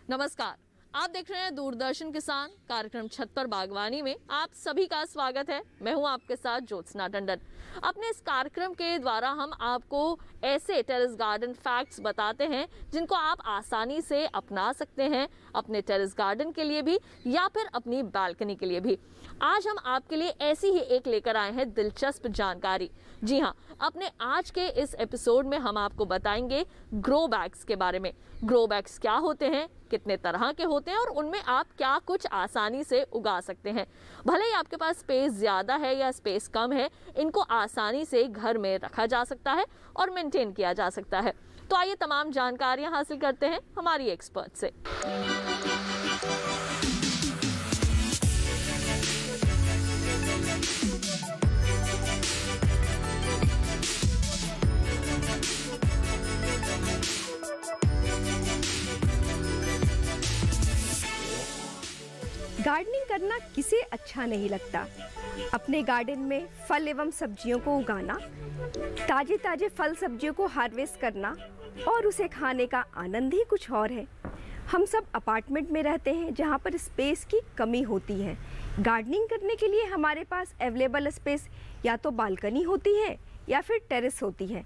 नमस्कार, आप देख रहे हैं दूरदर्शन किसान कार्यक्रम छत पर बागवानी में आप सभी का स्वागत है। मैं हूं आपके साथ ज्योत्सना टंडन। अपने इस कार्यक्रम के द्वारा हम आपको ऐसे टेरेस गार्डन फैक्ट्स बताते हैं जिनको आप आसानी से अपना सकते हैं, अपने टेरेस गार्डन के लिए भी या फिर अपनी बालकनी के लिए भी। आज हम आपके लिए ऐसी ही एक लेकर आए हैं दिलचस्प जानकारी। जी हाँ, अपने आज के इस एपिसोड में हम आपको बताएंगे ग्रो बैग्स के बारे में। ग्रो बैग्स क्या होते हैं, कितने तरह के होते हैं और उनमें आप क्या कुछ आसानी से उगा सकते हैं। भले ही आपके पास स्पेस ज़्यादा है या स्पेस कम है, इनको आसानी से घर में रखा जा सकता है और मेंटेन किया जा सकता है। तो आइए तमाम जानकारियां हासिल करते हैं हमारी एक्सपर्ट से। गार्डनिंग करना किसे अच्छा नहीं लगता। अपने गार्डन में फल एवं सब्जियों को उगाना, ताजे ताजे फल सब्जियों को हार्वेस्ट करना और उसे खाने का आनंद ही कुछ और है। हम सब अपार्टमेंट में रहते हैं जहाँ पर स्पेस की कमी होती है। गार्डनिंग करने के लिए हमारे पास अवेलेबल स्पेस या तो बालकनी होती है या फिर टेरेस होती है।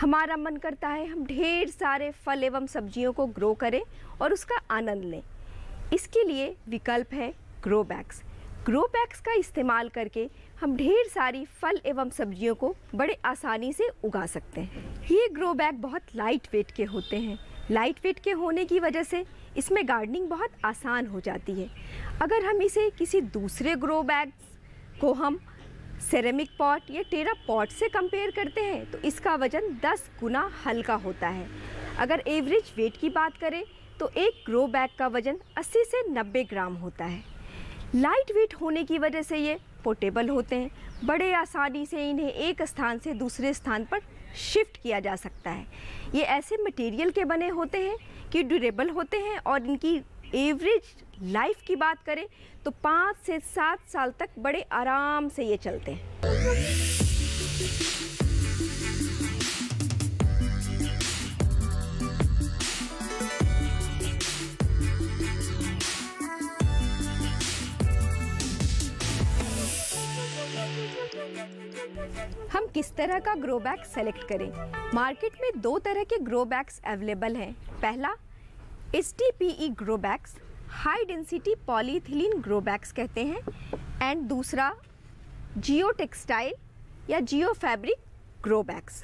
हमारा मन करता है हम ढेर सारे फल एवं सब्जियों को ग्रो करें और उसका आनंद लें। इसके लिए विकल्प है ग्रो बैग्स। ग्रो बैग्स का इस्तेमाल करके हम ढेर सारी फल एवं सब्जियों को बड़े आसानी से उगा सकते हैं। ये ग्रो बैग बहुत लाइट वेट के होते हैं। लाइट वेट के होने की वजह से इसमें गार्डनिंग बहुत आसान हो जाती है। अगर हम इसे किसी दूसरे ग्रो बैग्स को हम सेरेमिक पॉट या टेरा पॉट से कंपेयर करते हैं तो इसका वज़न 10 गुना हल्का होता है। अगर एवरेज वेट की बात करें तो एक ग्रो बैग का वज़न 80 से 90 ग्राम होता है। लाइट वेट होने की वजह से ये पोर्टेबल होते हैं। बड़े आसानी से इन्हें एक स्थान से दूसरे स्थान पर शिफ्ट किया जा सकता है। ये ऐसे मटेरियल के बने होते हैं कि ड्यूरेबल होते हैं और इनकी एवरेज लाइफ की बात करें तो 5 से 7 साल तक बड़े आराम से ये चलते हैं। हम किस तरह का ग्रो बैग सेलेक्ट करें? मार्केट में 2 तरह के ग्रो बैग्स अवेलेबल हैं। पहला HDPE grow bags, high density polyethylene grow bags कहते हैं, एंड दूसरा जियो टेक्सटाइल या geo fabric grow bags.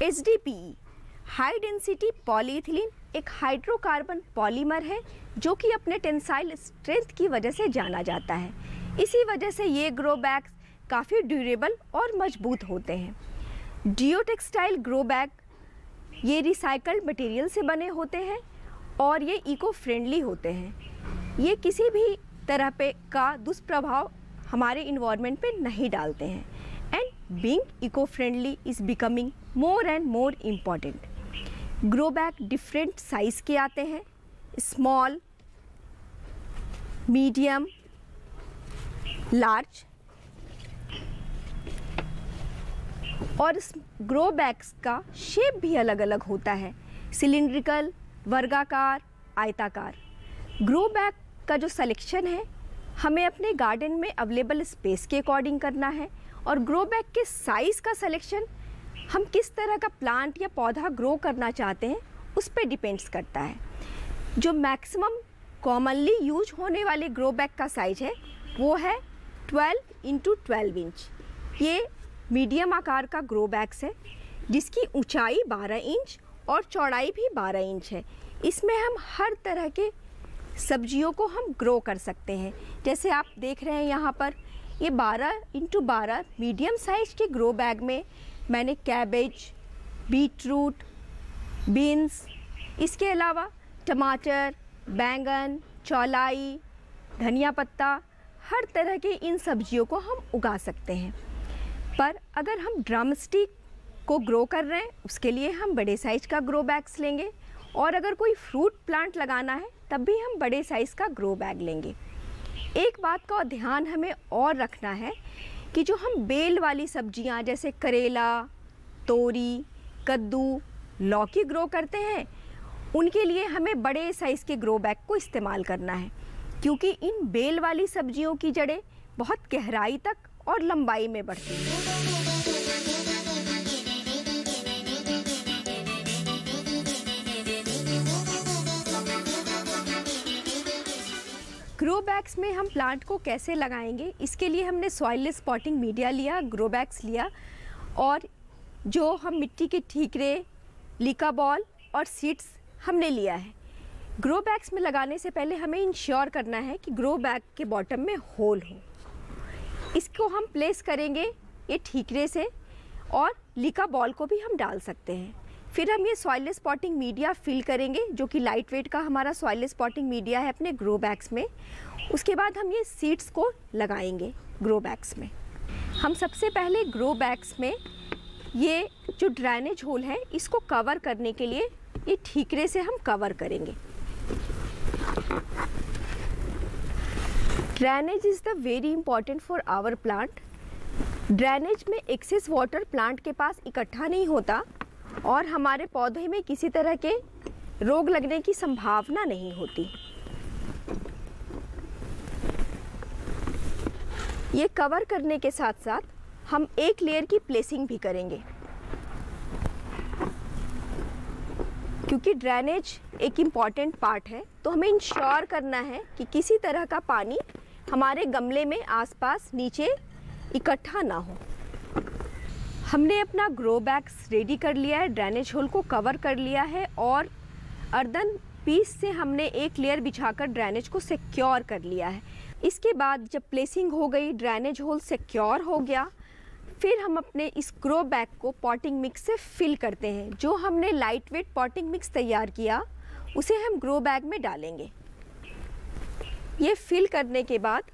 HDPE high density polyethylene एक हाइड्रोकार्बन पॉलीमर है जो कि अपने टेंसाइल स्ट्रेंथ की वजह से जाना जाता है। इसी वजह से ये ग्रो बैग्स काफ़ी ड्यूरेबल और मजबूत होते हैं। जियो टेक्सटाइल ग्रो बैग ये रिसाइकल्ड मटेरियल से बने होते हैं और ये इको फ्रेंडली होते हैं। ये किसी भी तरह पे का दुष्प्रभाव हमारे इन्वायरमेंट पे नहीं डालते हैं। And being eco friendly is becoming more and more important. Grow bag different size के आते हैं, स्मॉल, मीडियम, लार्ज। और इस ग्रो बैग्स का शेप भी अलग अलग होता है, सिलिंड्रिकल, वर्गाकार, आयताकार। ग्रो बैग का जो सिलेक्शन है हमें अपने गार्डन में अवेलेबल स्पेस के अकॉर्डिंग करना है और ग्रो बैग के साइज़ का सिलेक्शन हम किस तरह का प्लांट या पौधा ग्रो करना चाहते हैं उस पर डिपेंड्स करता है। जो मैक्सिमम कॉमनली यूज होने वाले ग्रो बैग का साइज है वो है 12 इंटू 12 इंच। ये मीडियम आकार का ग्रो बैग्स है जिसकी ऊंचाई 12 इंच और चौड़ाई भी 12 इंच है। इसमें हम हर तरह के सब्जियों को हम ग्रो कर सकते हैं। जैसे आप देख रहे हैं यहाँ पर ये 12 इंटू 12 मीडियम साइज के ग्रो बैग में मैंने कैबेज, बीटरूट, बीन्स, इसके अलावा टमाटर, बैंगन, चौलाई, धनिया पत्ता, हर तरह के इन सब्जियों को हम उगा सकते हैं। पर अगर हम ड्रम स्टिक को ग्रो कर रहे हैं उसके लिए हम बड़े साइज़ का ग्रो बैग्स लेंगे और अगर कोई फ्रूट प्लांट लगाना है तब भी हम बड़े साइज़ का ग्रो बैग लेंगे। एक बात का ध्यान हमें और रखना है कि जो हम बेल वाली सब्जियां जैसे करेला, तोरी, कद्दू, लौकी ग्रो करते हैं उनके लिए हमें बड़े साइज़ के ग्रो बैग को इस्तेमाल करना है, क्योंकि इन बेल वाली सब्जियों की जड़ें बहुत गहराई तक और लंबाई में बढ़ती हैं। ग्रो बैग्स में हम प्लांट को कैसे लगाएंगे, इसके लिए हमने सॉइललेस पॉटिंग मीडिया लिया, ग्रो बैग्स लिया, और जो हम मिट्टी के ठीकरे, लीका बॉल और सीड्स हमने लिया है। ग्रो बैग्स में लगाने से पहले हमें इंश्योर करना है कि ग्रो बैग के बॉटम में होल हो। इसको हम प्लेस करेंगे ये ठीकरे से, और लीका बॉल को भी हम डाल सकते हैं। फिर हम ये सॉइललेस पॉटिंग मीडिया फिल करेंगे, जो कि लाइट वेट का हमारा सॉइललेस पॉटिंग मीडिया है अपने ग्रो बैग्स में। उसके बाद हम ये सीड्स को लगाएंगे ग्रो बैग्स में। हम सबसे पहले ग्रो बैग्स में ये जो ड्रेनेज होल है इसको कवर करने के लिए ये ठीकरे से हम कवर करेंगे। Drainage is the very important for our plant. Drainage में एक्सेस वाटर प्लांट के पास इकट्ठा नहीं होता और हमारे पौधे में किसी तरह के रोग लगने की संभावना नहीं होती। ये कवर करने के साथ साथ हम एक लेयर की प्लेसिंग भी करेंगे, क्योंकि ड्रेनेज एक इम्पॉर्टेंट पार्ट है, तो हमें इंश्योर करना है कि किसी तरह का पानी हमारे गमले में आसपास नीचे इकट्ठा ना हो। हमने अपना ग्रो बैग्स रेडी कर लिया है, ड्रेनेज होल को कवर कर लिया है, और अर्दन पीस से हमने एक लेयर बिछाकर ड्रेनेज को सिक्योर कर लिया है। इसके बाद जब प्लेसिंग हो गई, ड्रेनेज होल सिक्योर हो गया, फिर हम अपने इस ग्रो बैग को पॉटिंग मिक्स से फिल करते हैं। जो हमने लाइट वेट पॉटिंग मिक्स तैयार किया उसे हम ग्रो बैग में डालेंगे। ये फिल करने के बाद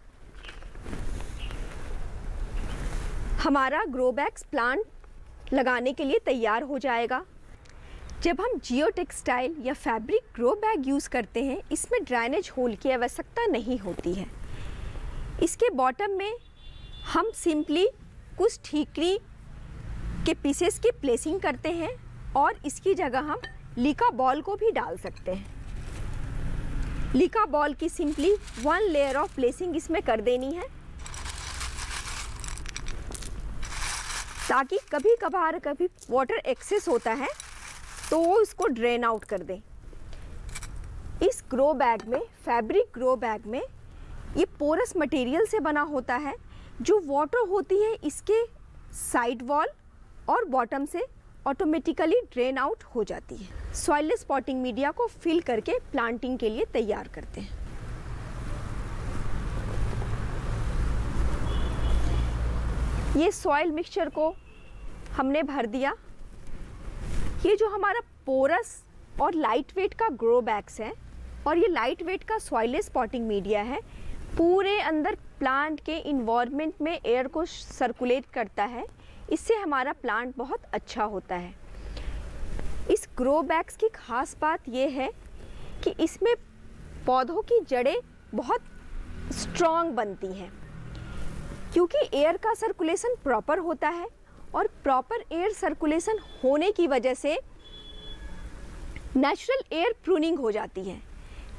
हमारा ग्रो बैग्स प्लांट लगाने के लिए तैयार हो जाएगा। जब हम जियो टेक्सटाइल या फैब्रिक ग्रो बैग यूज़ करते हैं, इसमें ड्रेनेज होल की आवश्यकता नहीं होती है। इसके बॉटम में हम सिंपली कुछ ठीकरी के पीसेस की प्लेसिंग करते हैं, और इसकी जगह हम लीका बॉल को भी डाल सकते हैं। लीका बॉल की सिंपली 1 लेयर ऑफ प्लेसिंग इसमें कर देनी है, ताकि कभी कभार कभी वाटर एक्सेस होता है तो वो इसको ड्रेन आउट कर दें। इस ग्रो बैग में, फैब्रिक ग्रो बैग में, ये पोरस मटेरियल से बना होता है। जो वाटर होती है इसके साइड वॉल और बॉटम से ऑटोमेटिकली ड्रेन आउट हो जाती है। सॉइललेस पॉटिंग मीडिया को फिल करके प्लांटिंग के लिए तैयार करते हैं। ये सॉइल मिक्सचर को हमने भर दिया। ये जो हमारा पोरस और लाइट वेट का ग्रो बैग्स है और ये लाइट वेट का सॉइललेस पॉटिंग मीडिया है, पूरे अंदर प्लांट के इन्वायरमेंट में एयर को सर्कुलेट करता है। इससे हमारा प्लांट बहुत अच्छा होता है। इस ग्रो बैग्स की खास बात ये है कि इसमें पौधों की जड़ें बहुत स्ट्रॉन्ग बनती हैं, क्योंकि एयर का सर्कुलेशन प्रॉपर होता है, और प्रॉपर एयर सर्कुलेशन होने की वजह से नेचुरल एयर प्रूनिंग हो जाती है।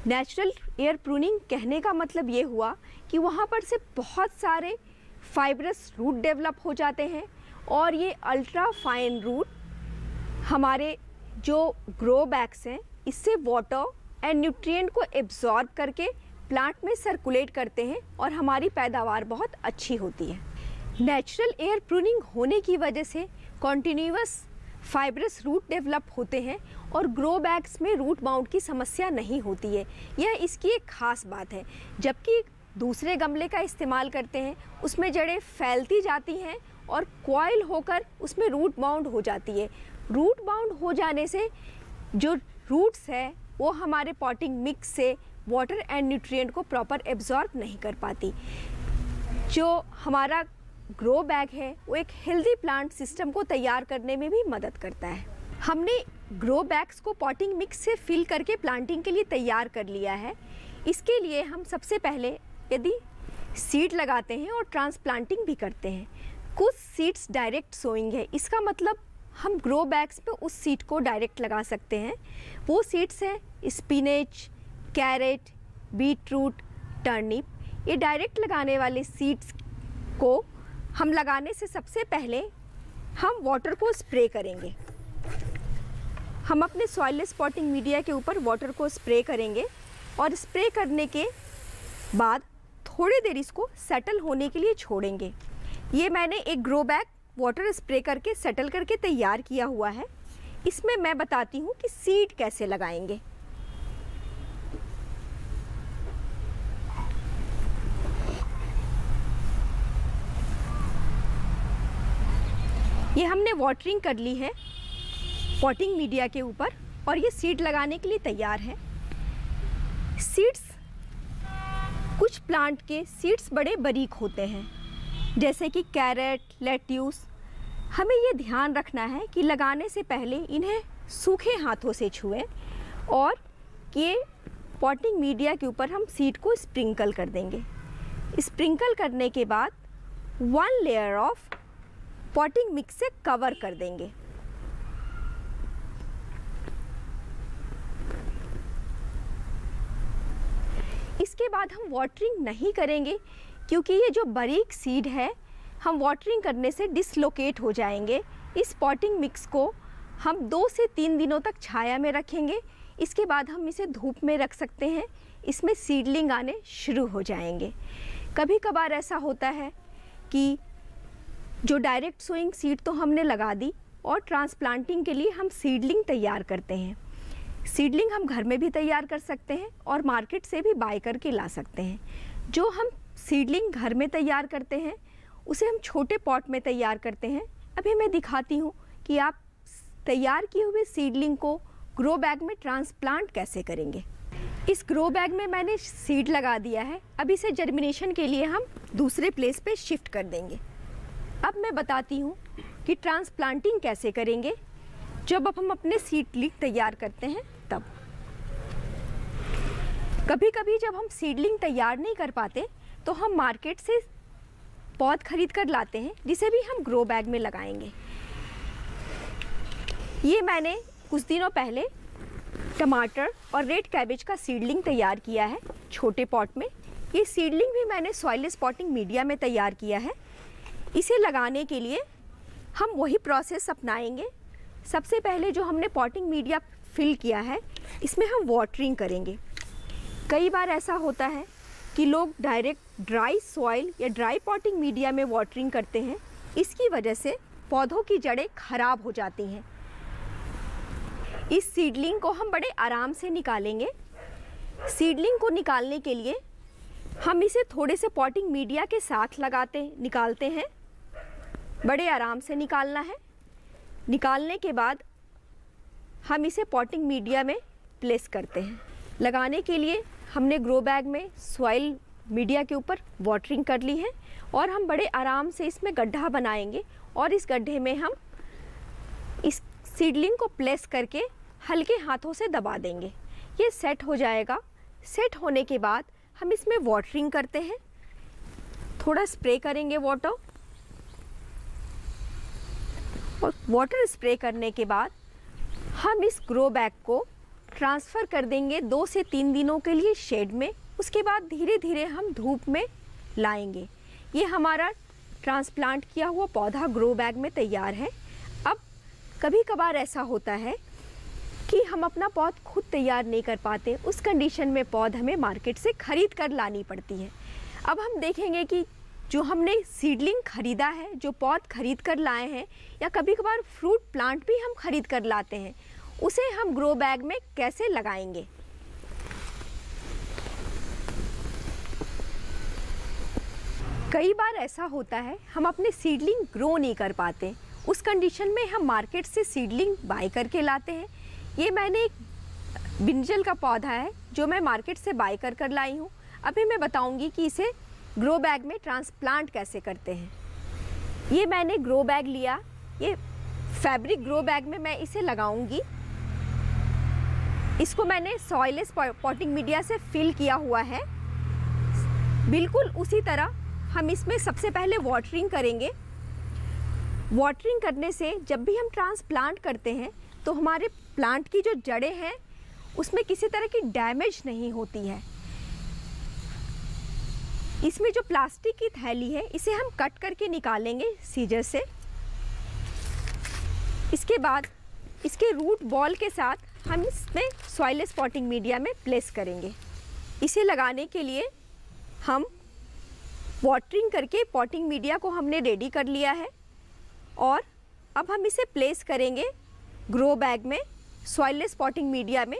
नेचुरल एयर प्रूनिंग कहने का मतलब ये हुआ कि वहाँ पर से बहुत सारे फाइब्रस रूट डेवलप हो जाते हैं, और ये अल्ट्रा फाइन रूट हमारे जो ग्रो बैग्स हैं इससे वाटर एंड न्यूट्रिएंट को एब्जॉर्ब करके प्लांट में सर्कुलेट करते हैं, और हमारी पैदावार बहुत अच्छी होती है। नेचुरल एयर प्रूनिंग होने की वजह से कॉन्टिन्यूअस फाइब्रस रूट डेवलप होते हैं, और ग्रो बैग्स में रूट माउंट की समस्या नहीं होती है। यह इसकी एक खास बात है। जबकि दूसरे गमले का इस्तेमाल करते हैं उसमें जड़ें फैलती जाती हैं और कॉइल होकर उसमें रूट बाउंड हो जाती है। रूट बाउंड हो जाने से जो रूट्स है वो हमारे पॉटिंग मिक्स से वाटर एंड न्यूट्रिएंट को प्रॉपर एब्जॉर्ब नहीं कर पाती। जो हमारा ग्रो बैग है वो एक हेल्दी प्लांट सिस्टम को तैयार करने में भी मदद करता है। हमने ग्रो बैग्स को पॉटिंग मिक्स से फिल करके प्लांटिंग के लिए तैयार कर लिया है। इसके लिए हम सबसे पहले यदि सीड लगाते हैं और ट्रांसप्लांटिंग भी करते हैं। कुछ सीड्स डायरेक्ट सोइंग है, इसका मतलब हम ग्रो बैग्स पे उस सीड को डायरेक्ट लगा सकते हैं। वो सीड्स हैं spinach, carrot, beet root, turnip. ये डायरेक्ट लगाने वाले सीड्स को हम लगाने से सबसे पहले हम वाटर को स्प्रे करेंगे। हम अपने सॉइललेस पॉटिंग मीडिया के ऊपर वाटर को स्प्रे करेंगे और स्प्रे करने के बाद थोड़ी देर इसको सेटल होने के लिए छोड़ेंगे। ये मैंने एक ग्रो बैग वाटर स्प्रे करके सेटल करके तैयार किया हुआ है। इसमें मैं बताती हूँ कि सीड कैसे लगाएंगे। ये हमने वाटरिंग कर ली है पॉटिंग मीडिया के ऊपर और ये सीड लगाने के लिए तैयार है। सीड्स, कुछ प्लांट के सीड्स बड़े बारीक होते हैं, जैसे कि कैरेट, लेट्यूस। हमें ये ध्यान रखना है कि लगाने से पहले इन्हें सूखे हाथों से छुएं और ये पॉटिंग मीडिया के ऊपर हम सीड को स्प्रिंकल कर देंगे। स्प्रिंकल करने के बाद 1 लेयर ऑफ पॉटिंग मिक्स से कवर कर देंगे। इसके बाद हम वाटरिंग नहीं करेंगे क्योंकि ये जो बारीक सीड है हम वाटरिंग करने से डिसलोकेट हो जाएंगे। इस पॉटिंग मिक्स को हम 2 से 3 दिनों तक छाया में रखेंगे। इसके बाद हम इसे धूप में रख सकते हैं। इसमें सीडलिंग आने शुरू हो जाएंगे। कभी कभार ऐसा होता है कि जो डायरेक्ट सोइंग सीड तो हमने लगा दी और ट्रांसप्लांटिंग के लिए हम सीडलिंग तैयार करते हैं। सीडलिंग हम घर में भी तैयार कर सकते हैं और मार्केट से भी बाय करके ला सकते हैं। जो हम सीडलिंग घर में तैयार करते हैं उसे हम छोटे पॉट में तैयार करते हैं। अभी मैं दिखाती हूँ कि आप तैयार किए हुए सीडलिंग को ग्रो बैग में ट्रांसप्लांट कैसे करेंगे। इस ग्रो बैग में मैंने सीड लगा दिया है। अब इसे जर्मिनेशन के लिए हम दूसरे प्लेस पे शिफ्ट कर देंगे। अब मैं बताती हूँ कि ट्रांसप्लांटिंग कैसे करेंगे। जब हम अपने सीडलिंग तैयार करते हैं तब कभी कभी जब हम सीडलिंग तैयार नहीं कर पाते तो हम मार्केट से पौध खरीद कर लाते हैं, जिसे भी हम ग्रो बैग में लगाएंगे। ये मैंने कुछ दिनों पहले टमाटर और रेड कैबेज का सीडलिंग तैयार किया है छोटे पॉट में। ये सीडलिंग भी मैंने सॉइललेस पॉटिंग मीडिया में तैयार किया है। इसे लगाने के लिए हम वही प्रोसेस अपनाएंगे। सबसे पहले जो हमने पॉटिंग मीडिया फिल किया है इसमें हम वाटरिंग करेंगे। कई बार ऐसा होता है कि लोग डायरेक्ट ड्राई सॉइल या ड्राई पॉटिंग मीडिया में वाटरिंग करते हैं। इसकी वजह से पौधों की जड़ें खराब हो जाती हैं। इस सीडलिंग को हम बड़े आराम से निकालेंगे। सीडलिंग को निकालने के लिए हम इसे थोड़े से पॉटिंग मीडिया के साथ निकालते हैं। बड़े आराम से निकालना है। निकालने के बाद हम इसे पॉटिंग मीडिया में प्लेस करते हैं। लगाने के लिए हमने ग्रो बैग में सॉइल मीडिया के ऊपर वाटरिंग कर ली है और हम बड़े आराम से इसमें गड्ढा बनाएंगे और इस गड्ढे में हम इस सीडलिंग को प्लेस करके हल्के हाथों से दबा देंगे। ये सेट हो जाएगा। सेट होने के बाद हम इसमें वाटरिंग करते हैं। थोड़ा स्प्रे करेंगे वाटर, और वाटर स्प्रे करने के बाद हम इस ग्रो बैग को ट्रांसफ़र कर देंगे 2 से 3 दिनों के लिए शेड में। उसके बाद धीरे धीरे हम धूप में लाएंगे। ये हमारा ट्रांसप्लांट किया हुआ पौधा ग्रो बैग में तैयार है। अब कभी कभार ऐसा होता है कि हम अपना पौध खुद तैयार नहीं कर पाते। उस कंडीशन में पौध हमें मार्केट से ख़रीद कर लानी पड़ती है। अब हम देखेंगे कि जो हमने सीडलिंग ख़रीदा है, जो पौध खरीद कर लाए हैं, या कभी कभार फ्रूट प्लांट भी हम खरीद कर लाते हैं, उसे हम ग्रो बैग में कैसे लगाएंगे। कई बार ऐसा होता है हम अपने सीडलिंग ग्रो नहीं कर पाते। उस कंडीशन में हम मार्केट से सीडलिंग बाय करके लाते हैं। ये मैंने एक ब्रिंजल का पौधा है जो मैं मार्केट से बाय कर लाई हूँ। अभी मैं बताऊँगी कि इसे ग्रो बैग में ट्रांसप्लांट कैसे करते हैं। ये मैंने ग्रो बैग लिया। ये फैब्रिक ग्रो बैग में मैं इसे लगाऊंगी। इसको मैंने सॉइललेस पॉटिंग मीडिया से फिल किया हुआ है। बिल्कुल उसी तरह हम इसमें सबसे पहले वाटरिंग करेंगे। वाटरिंग करने से जब भी हम ट्रांसप्लांट करते हैं तो हमारे प्लांट की जो जड़ें हैं उसमें किसी तरह की डैमेज नहीं होती है। इसमें जो प्लास्टिक की थैली है इसे हम कट करके निकालेंगे सीजर से। इसके बाद इसके रूट बॉल के साथ हम इसमें सॉइल स्पॉटिंग मीडिया में प्लेस करेंगे। इसे लगाने के लिए हम वाटरिंग करके पॉटिंग मीडिया को हमने रेडी कर लिया है और अब हम इसे प्लेस करेंगे ग्रो बैग में सॉइल स्पॉटिंग मीडिया में।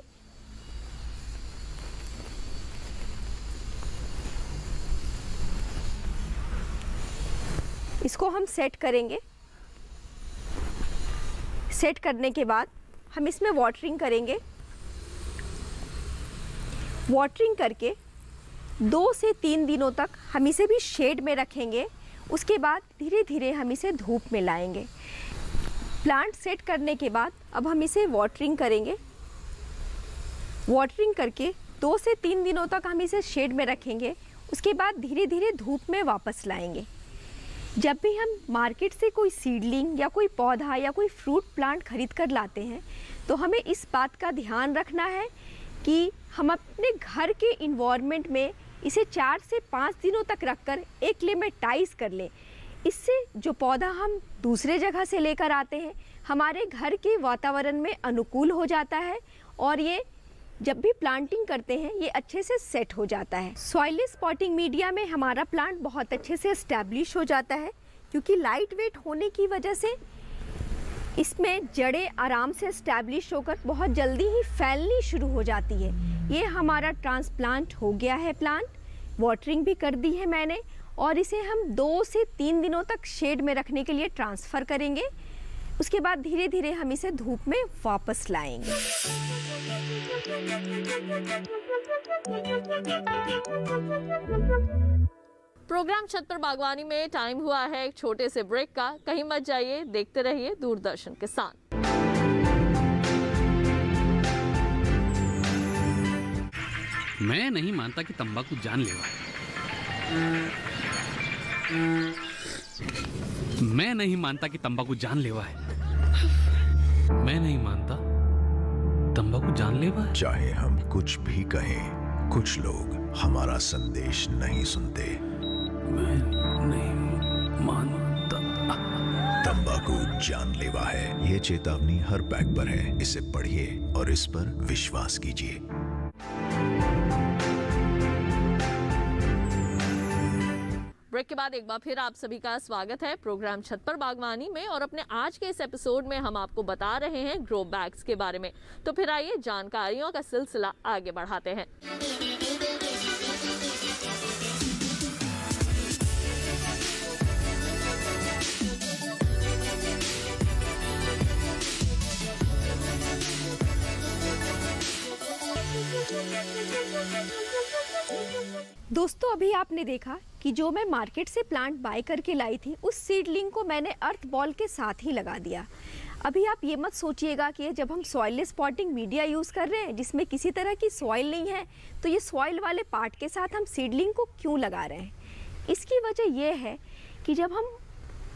इसको हम सेट करेंगे। सेट करने के बाद हम इसमें वाटरिंग करेंगे। वाटरिंग करके 2 से 3 दिनों तक हम इसे भी शेड में रखेंगे। उसके बाद धीरे धीरे हम इसे धूप में लाएंगे। प्लांट सेट करने के बाद अब हम इसे वाटरिंग करेंगे। वाटरिंग करके 2 से 3 दिनों तक हम इसे शेड में रखेंगे। उसके बाद धीरे धीरे धूप में वापस लाएंगे। जब भी हम मार्केट से कोई सीडलिंग या कोई पौधा या कोई फ्रूट प्लांट खरीद कर लाते हैं तो हमें इस बात का ध्यान रखना है कि हम अपने घर के इन्वायरमेंट में इसे 4 से 5 दिनों तक रखकर एक्लेमेटाइज कर लें। इससे जो पौधा हम दूसरे जगह से लेकर आते हैं हमारे घर के वातावरण में अनुकूल हो जाता है और ये जब भी प्लांटिंग करते हैं ये अच्छे से सेट हो जाता है। सॉइल स्पॉटिंग मीडिया में हमारा प्लांट बहुत अच्छे से एस्टैब्लिश हो जाता है क्योंकि लाइट वेट होने की वजह से इसमें जड़ें आराम से एस्टैब्लिश होकर बहुत जल्दी ही फैलनी शुरू हो जाती है। ये हमारा ट्रांसप्लांट हो गया है प्लांट। वाटरिंग भी कर दी है मैंने और इसे हम 2 से 3 दिनों तक शेड में रखने के लिए ट्रांसफ़र करेंगे। उसके बाद धीरे धीरे हम इसे धूप में वापस लाएंगे। प्रोग्राम छत पर बागवानी में टाइम हुआ है एक छोटे से ब्रेक का। कहीं मत जाइए, देखते रहिए दूरदर्शन किसान। मैं नहीं मानता कि तंबाकू जानलेवा है। मैं नहीं मानता कि तंबाकू जानलेवा है। मैं नहीं मानता तंबाकू जानलेवा है। चाहे हम कुछ भी कहें, कुछ लोग हमारा संदेश नहीं सुनते। मैं नहीं मानता। तंबाकू जानलेवा है। ये चेतावनी हर पैक पर है। इसे पढ़िए और इस पर विश्वास कीजिए। ब्रेक के बाद एक बार फिर आप सभी का स्वागत है प्रोग्राम छत पर बागवानी में। और अपने आज के इस एपिसोड में हम आपको बता रहे हैं ग्रो बैग्स के बारे में। तो फिर आइए जानकारियों का सिलसिला आगे बढ़ाते हैं। दोस्तों अभी आपने देखा कि जो मैं मार्केट से प्लांट बाय करके लाई थी उस सीडलिंग को मैंने अर्थ बॉल के साथ ही लगा दिया। अभी आप ये मत सोचिएगा कि जब हम सॉइल स्पॉटिंग मीडिया यूज़ कर रहे हैं जिसमें किसी तरह की सॉइल नहीं है तो ये सॉइल वाले पार्ट के साथ हम सीडलिंग को क्यों लगा रहे हैं। इसकी वजह यह है कि जब हम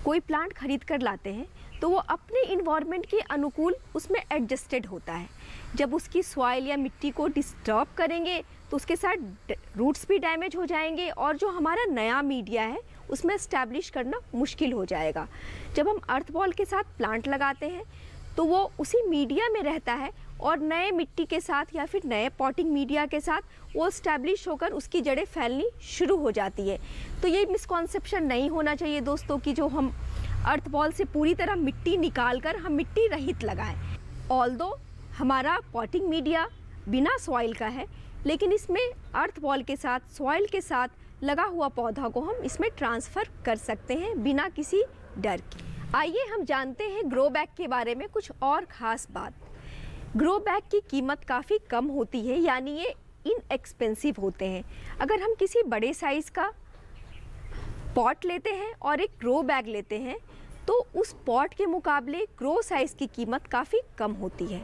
कोई प्लांट खरीद कर लाते हैं तो वो अपने इन्वायरमेंट के अनुकूल उसमें एडजस्टेड होता है। जब उसकी सॉइल या मिट्टी को डिस्टर्ब करेंगे तो उसके साथ रूट्स भी डैमेज हो जाएंगे और जो हमारा नया मीडिया है उसमें एस्टैब्लिश करना मुश्किल हो जाएगा। जब हम अर्थ बॉल के साथ प्लांट लगाते हैं तो वो उसी मीडिया में रहता है और नए मिट्टी के साथ या फिर नए पॉटिंग मीडिया के साथ वो एस्टैब्लिश होकर उसकी जड़ें फैलनी शुरू हो जाती है। तो ये मिसकॉन्सेप्शन नहीं होना चाहिए दोस्तों कि जो हम अर्थ बॉल से पूरी तरह मिट्टी निकाल कर हम मिट्टी रहित लगाएं। ऑल्दो हमारा पॉटिंग मीडिया बिना सॉइल का है लेकिन इसमें अर्थ बॉल के साथ सॉइल के साथ लगा हुआ पौधा को हम इसमें ट्रांसफ़र कर सकते हैं बिना किसी डर के। आइए हम जानते हैं ग्रो बैग के बारे में कुछ और ख़ास बात। ग्रो बैग की कीमत काफ़ी कम होती है, यानी ये इनएक्सपेंसिव होते हैं। अगर हम किसी बड़े साइज़ का पॉट लेते हैं और एक ग्रो बैग लेते हैं तो उस पॉट के मुकाबले ग्रो साइज़ की कीमत काफ़ी कम होती है।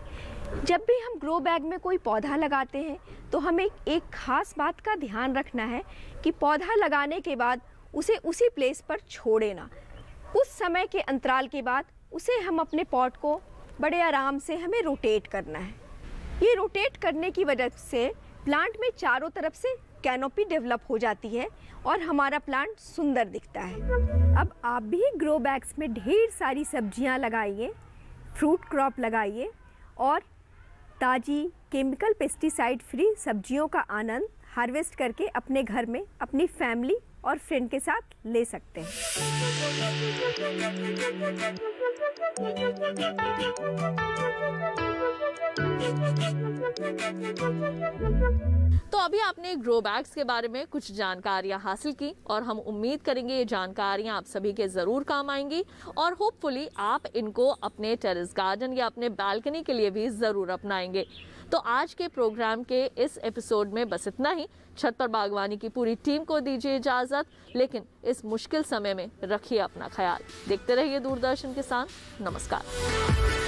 जब भी हम ग्रो बैग में कोई पौधा लगाते हैं तो हमें एक ख़ास बात का ध्यान रखना है कि पौधा लगाने के बाद उसे उसी प्लेस पर छोड़े ना। कुछ समय के अंतराल के बाद उसे हम अपने पॉट को बड़े आराम से हमें रोटेट करना है। ये रोटेट करने की वजह से प्लांट में चारों तरफ से कैनोपी डेवलप हो जाती है और हमारा प्लांट सुंदर दिखता है। अब आप भी ग्रो बैग्स में ढेर सारी सब्जियां लगाइए, फ्रूट क्रॉप लगाइए और ताज़ी केमिकल पेस्टिसाइड फ्री सब्जियों का आनंद हार्वेस्ट करके अपने घर में अपनी फैमिली और फ्रेंड के साथ ले सकते हैं। तो अभी आपने ग्रो बैग्स के बारे में कुछ जानकारियां हासिल की और हम उम्मीद करेंगे ये जानकारियां आप सभी के ज़रूर काम आएंगी और होपफुली आप इनको अपने टेरेस गार्डन या अपने बालकनी के लिए भी ज़रूर अपनाएंगे। तो आज के प्रोग्राम के इस एपिसोड में बस इतना ही। छत पर बागवानी की पूरी टीम को दीजिए इजाज़त, लेकिन इस मुश्किल समय में रखिए अपना ख्याल। देखते रहिए दूरदर्शन किसान। नमस्कार।